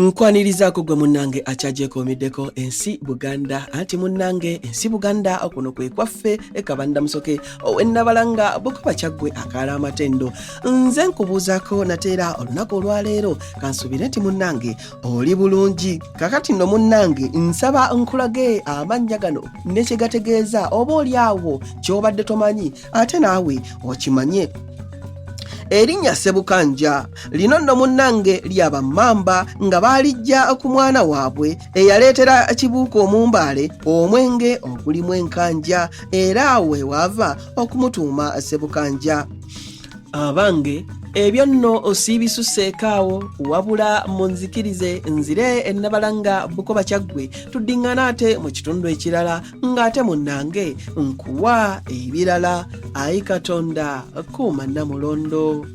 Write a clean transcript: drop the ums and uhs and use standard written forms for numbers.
Nkwanirizaako gwe munnange akyajekomiddeko ensi Buganda anti munnange ensi Buganda okuno kwe kwaffe ekabanda musoke owennabalanga Bukoba Kyaggwe akaala amatendo. Nze nkubuuzaako nateera olunaku olwaleero kansubire nti munnange oli bulungi. Kakati nno munnange nsaba nkulage amannya gano ne kye gategeeza oba oli awo ky'obadde tomanyi ate naawe okimanye. Erinnya Sebukanja lino nno munnange lyaba Mamba nga baalijja ku mwana waabwe eyaleetera Kibuuka Omumbaale omwenge ogulimu enkanja era we waava okumutuuma Sebukanja. Abange ebyo nno osiibisuseekaawo wabula munzikirize nzire ennabalanga Bukoba Kyaggwe tuddiŋŋana ate mu kitundu ekirala ng'ate munnange nkuwa ebirala. Ayi Katonda kuuma Namulondo.